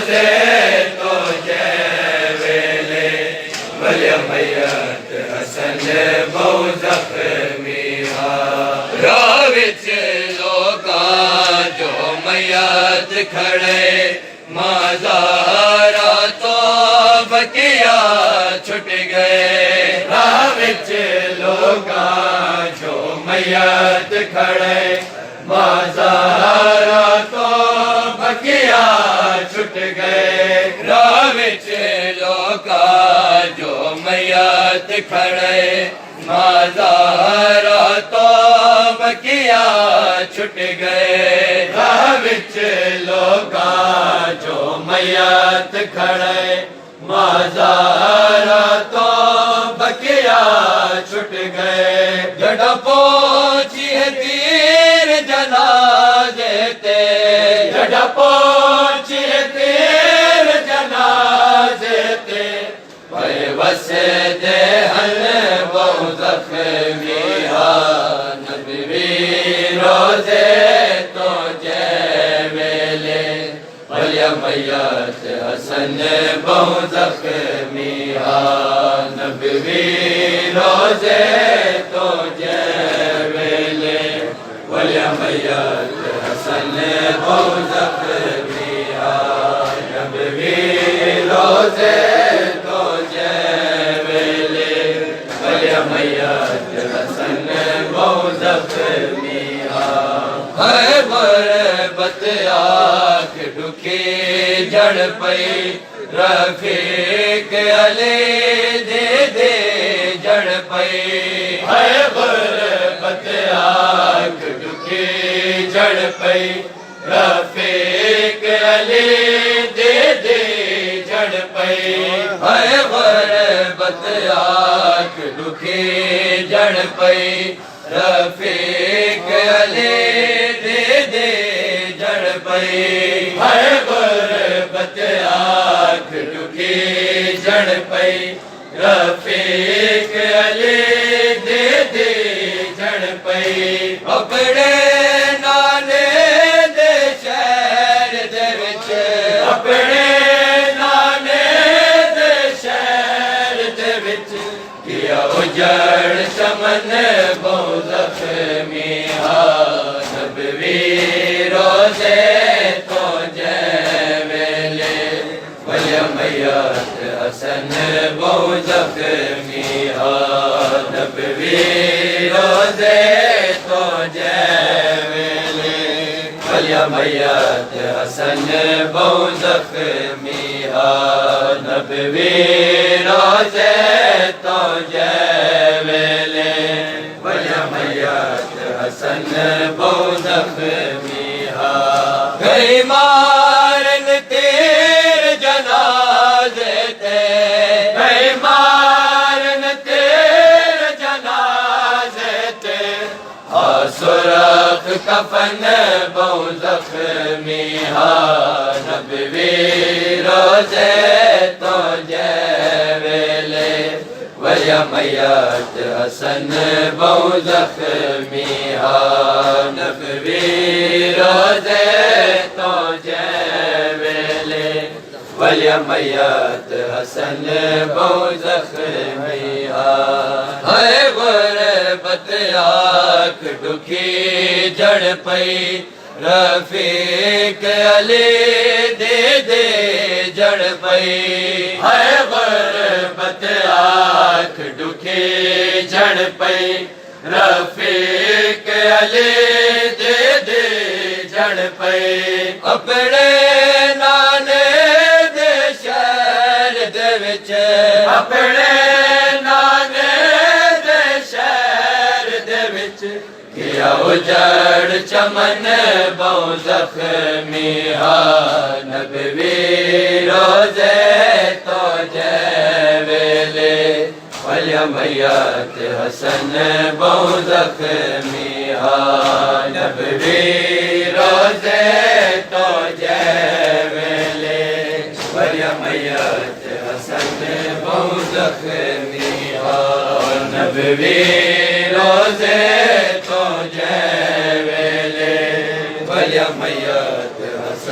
रोजे तो जय वेले भलिया मैयत हसन बहु जख्मी राविच लोका जो मैयत खड़े माज़ारा तो बकिया छुट गए राविच लोका जो मैयत खड़े माज़ारा तो बकिया छुट गए राविच लोका जो मैयत खड़े माज़ारा तो बकिया छुट गए राविच लोका जो मैयत खड़े माज़ारा तो बकिया छुट गए जड़ पहुंची है तीर जनाजे ते जड़ पहुंची है तीर जनाजे ते भाई वसे दे हल बहु जख्मी नबी रोजे तो जय वेले भलिया मैयत हसन बहु जख्मी नबी रोजे तो जय वेले भलिया मैयत हसन बहु जख्मी नबी रोजे तो जय वेले भलिया मैयत हसन बहु जख्मी है बरबत आँख दुखी जड़ पई रफीक अली दे दे जड़ पई है बरबत आँख दुखी जड़ पई रफीक अली दे दे जड़ पई है बरबत आँख दुखी जड़ पई रफीक अली दे दे जड़ पई है गुरबत आँख दुखी जड़ पई रफीक अली दे दे जड़ पई अपने नाने दे शहर दे विच अपने नाने दे शहर दे विच किया उजड़ चमन बहु जख्मी नबी रोजे तो जय वेले भलिया मैयत हसन बहु जख्मी नबी रोजे तो जय वेले भलिया मैयत हसन बहु जख्मी नबी रोजे तो जय वेले भलिया मैयत हसन बहु जख्मी गई मारन तेर जनाजे ते गई मारन तेर जनाजे ते सुरख कफन बहु जख्मी नबी रोजे तो जय वेले भलिया मैयत हसन बहु जख्मी नबी रोजे तो जय वेले भलिया मैयत हसन बहु जख्मी है गुरबत आँख दुखी जड़ पई रफीक अली दे दे जड़ पई है गुरबत आँख दुखी जड़ पई रफीक अली दे दे जड़ पई अपने नाने दे शहर दे विच अपने नाने दे शहर दे विच किया उजड़ चमन बहु जख्मी नबी रोजे तो जय वेले भलिया मैयत हसन बहु जख्मी नबी रोजे तो जय वेले भलिया मैयत हसन बहु जख्मी नबी रोजे तो जय वेले भलिया मैयत हसन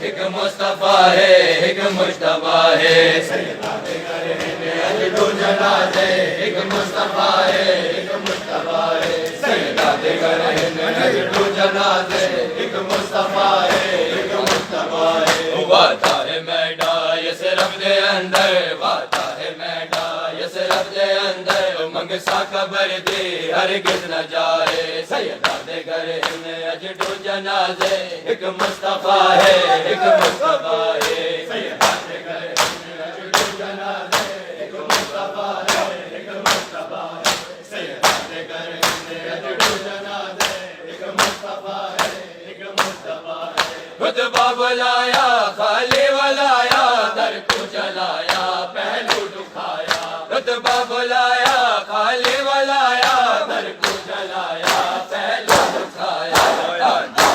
एक मुस्तफा है, एक मुश्तबा है। सैयदा दे घर हिंद अजडू जनाजे, एक मुस्तफा है, एक मुश्तबा है। सैयदा दे घर हिंद अजडू जनाजे, एक मुस्तफा है, एक मुश्तबा है। वाता है मैडा यसरफ दे अंदर, वाता है मैडा यसरफ दे अंदर। मंगसा कबर दे हरगिज़ न जाए। सैयदा दे घर हिंद अजडू जनाजे, एक मुस्तफा है, एक मुस्तफा है। सैयदा दे घर हिंद अजडू जनाजे, एक मुस्तफा है, एक मुस्तफा है। सैयदा दे घर हिंद अजडू जनाजे, एक मुस्तफा है, एक मुस्तफा है। खुतबा बुलाया खाली वलाया, दर को जलाया पहलू दुखाया। खुतबा बुलाया खाली वलाया, दर को जलाया पहलू दुखाया।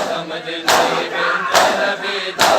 समझ नहीं बिनते नबी दा,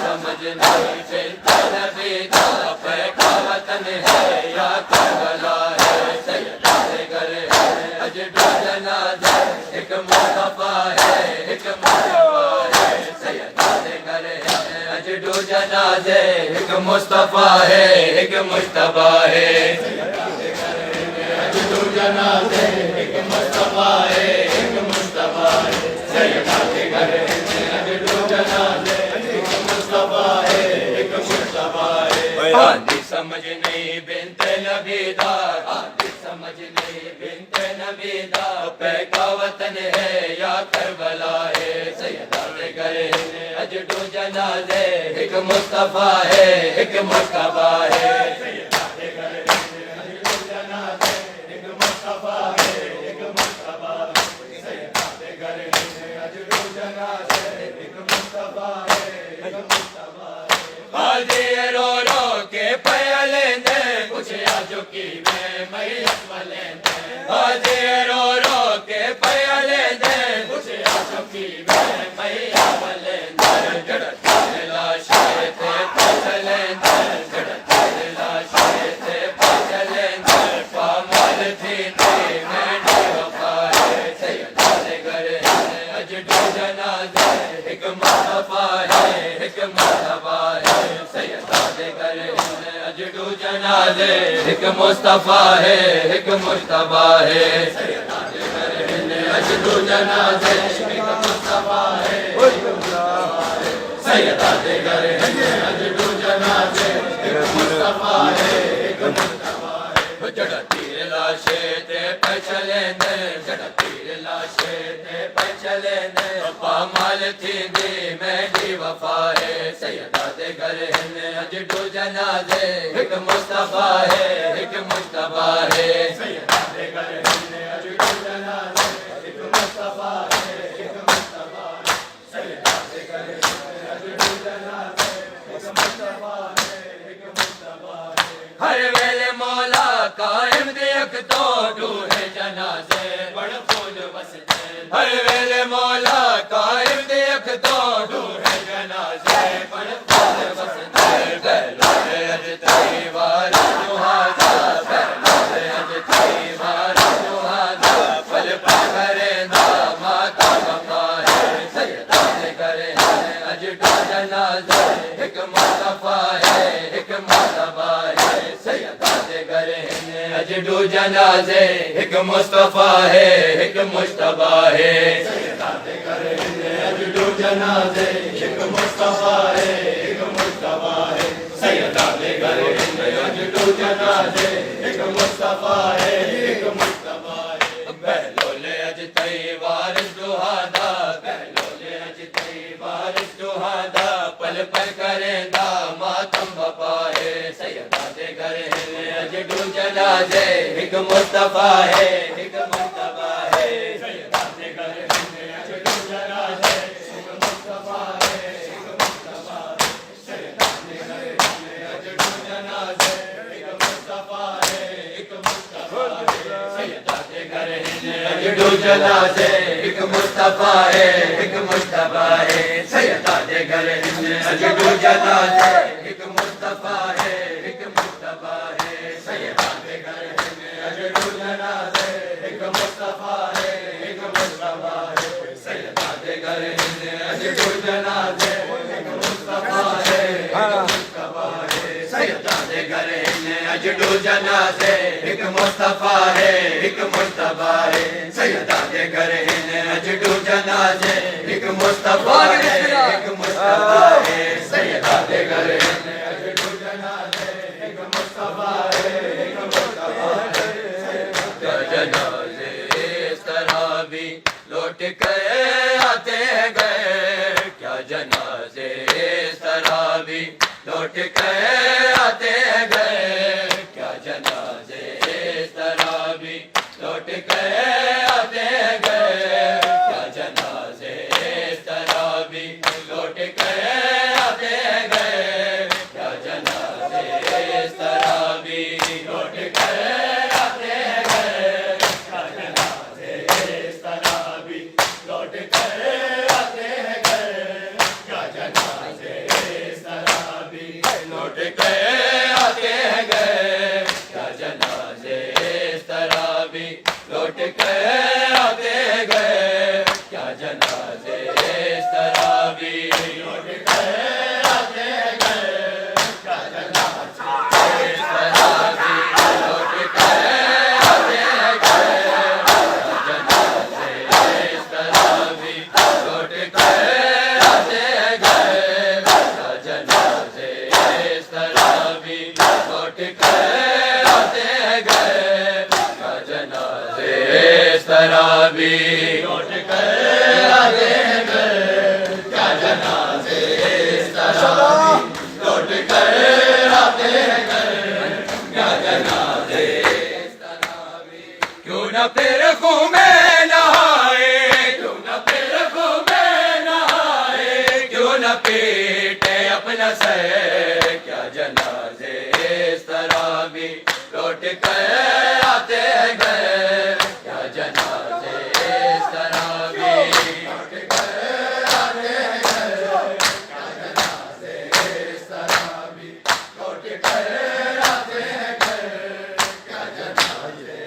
समझ नहीं बिनते नबी दा। पैका वतन है या करबला है। सैयदा दे घर हिंद अजडू जनाजे, एक मुस्तफा है, एक मुस्तफा है। सैयदा दे घर हिंद अजडू जनाजे, एक मुस्तफा है, एक मुश्तबा है। सैयदा दे घर हिंद अजडू जनाजे, एक मुस्तफा है, एक मुश्तबा है। सैयदा दे घर हिंद अजडू जनाजे, एक मुस्तफा है, एक मुश्तबा है। आली समझ नहीं बिनते नबी दा, आली समझ नहीं बिनते नबी दा। पैका वतन है या करबला है। सैयदा दे घर हिंद अजडू जनाजे, एक मुस्तफा है, एक मुश्तबा है। सैयदा दे घर हिंद अजडू जनाजे, एक मुस्तफा है, एक मुश्तबा है। सैयदा दे घर हिंद अजडू जनाजे, एक मुस्तफा है, एक मुश्तबा है। हाजी रो रो के पयलेंदे, कुछ आजो की में मैयत वलेंदे। हाजी रो रो के पयलेंदे, कुछ आजो की में मैयत वलेंदे। जड़ता लाशे थे पचलेंदे, जड़ता लाशे थे पचलेंदे। पामाल थी थे मैंने वफाए। सैयदा दे घर हिंद अजडू जनाजे, एक मुस्तफा है, एक मुश्तबा है। सैयदा दे घर हिंद अजडू जनाजे, एक मुस्तफा है, एक मुश्तबा है। सैयदा दे घर हिंद अजडू जनाजे, एक मुस्तफा है, एक मुश्तबा है। सैयदा दे घर हिंद अजडू जनाजे, एक मुस्तफा है, एक मुश्तबा है। जड़ा तीर लाशे ते पचलेंदे, जड़ा तीर लाशे ते पचलेंदे। पामाल थी दी मेरी वफा है। सैयदा दे घर हिंद अजडू जनाजे, एक मुस्तफा है, एक मुश्तबा है। सैयदा दे घर हिंद अजडू जनाजे, एक मुस्तफा है, एक मुश्तबा है। सैयदा दे घर हिंद अजडू जनाजे, एक मुस्तफा है, एक मुश्तबा है। हर वेले मौला कायम देख तो डूहे जनाजे, बड़ फूल वसते। हर वेले मौला कायम देख तो डूहे जनाजे, बड़ फूल वसते। पहलो से अज तेरी वार दुहादा, पहलो से अज तेरी वार दुहादा। पल पल करेंदा माता वफा है। सैयदा दे घर हिंद अजडू जनाजे, एक मुस्तफा है, एक मुश्तबा है। सैयदा दे घर हिंद अजडू जनाजे, एक मुस्तफा है, एक मुश्तबा है। सैयदा दे घर हिंद अजडू जनाजे, एक मुस्तफा है, एक मुश्तबा है। सैयदा दे घर हिंद अजडू जनाजे, एक मुस्तफा है, एक मुश्तबा है। पहलो ले अज तई वारिस दुहादा, पहलो ले अज तई वारिस दुहादा। पल पल करेंदा मातम बपा है। सैयदा दे घर हिंद अजडू जनाजे, एक मुस्तफा है, एक मुश्तबा है। सैयदा दे घर हिंद अजडू जनाजे, एक मुस्तफा है, एक मुश्तबा है। सैयदा दे घर हिंद अजडू जनाजे, एक मुस्तफा है, एक मुश्तबा है। सैयदा दे घर हिंद अजडू जनाजे, एक मुस्तफा है, एक मुश्तबा है। सैयदा दे घर हिंद अजडू जनाजे, एक मुस्तफा है, एक मुश्तबा है। सैयदा दे घर हिंद अजडू जनाजे, एक मुस्तफा है, एक मुश्तबा है। सैयदा दे घर हिंद अजडू जनाजे, एक अजडू जनाजे एक मुस्तफा है एक मुस्तफा है सैयदा दे घर हिन अजडू जनाजे एक मुस्तफा है एक मुस्तफा है सैयदा दे घर हिन अजडू जनाजे एक मुस्तफा है एक मुस्तफा है जनाजे इस तरह भी लौट कर आते गए क्या जनाजे इस तरह भी लौट कर आते गए क्या जनाजे इस तरह भी लौट कर आते गए क्या जनाजे इस तरह भी लौट कर आते गए क्या जनाजे इस तरह भी लौट कर आते गए क्या जनाजे इस तरह भी लौट कर आते गए क्या जनाजे इस तरह भी लौट कर आते गए क्या जनाजे इस तरह भी लौट कर आते गए क्या जनाजे इस तरह भी लौट कर आते गए क्या जनाजे इस तरह भी लौट कर आते गए क्या जनाजे इस तरह भी लौट कर आते गए क्या जनाजे इस तरह भी लौट कर आते गए क्या जनाजे इस तरह भी लौट कर आते गए क्या जनाजे इस तरह भी लौट कर आते गए क्या जनाजे इस तरह भी क्यों न फिर खून में नहाए क्यों न फिर खून में नहाए क्यों न पीटे अपना सर क्या जनाजे इस तरह भी लौट कर आते गए क्या जनाजे इस तरह भी लौट कर आते गए क्या जनाजे इस तरह भी लौट कर आते गए क्या जनाजे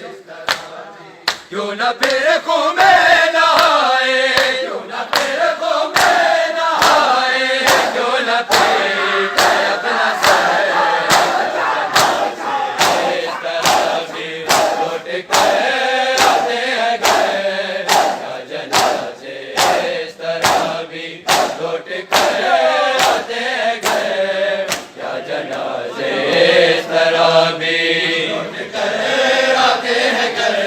इस तरह भी क्यों न फिर खून में नहाए क्यों न फिर खून में नहाए क्यों न पीटे अपना सर इस तरह भी लौट कर आते गए क्या जनाजे इस तरह भी लौट कर आते गए क्या जनाजे इस तरह भी लौट कर आते गए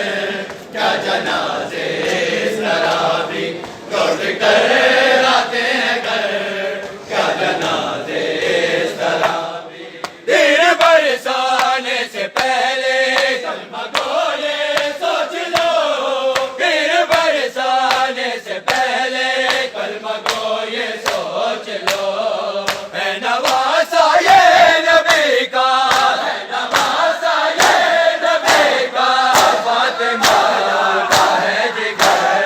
क्या जनाजे इस तरह भी लौट कर आते गए क्या जनाजे इस तरह भी दिन बरसाने से पहले कलमा को ये सोच लो दिन बरसाने से पहले कलमा को ये सोच लो है नवासा ये नबी का है नवासा ये नबी का फातिमा का है जिगर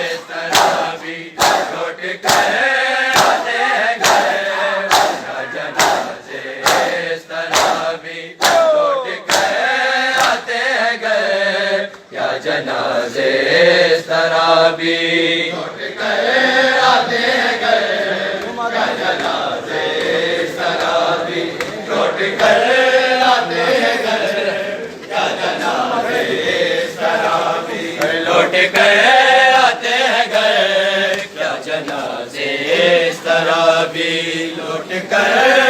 इस तरह भी लौट कर आते गए क्या जनाजे इस तरह भी लौट कर आते गए क्या जनाजे इस तरह भी लौट कर आते गए क्या जनाजे इस तरह भी लौट कर आते गए क्या जनाजे इस तरह भी लौट कर आते गए क्या जनाजे इस तरह भी लौट कर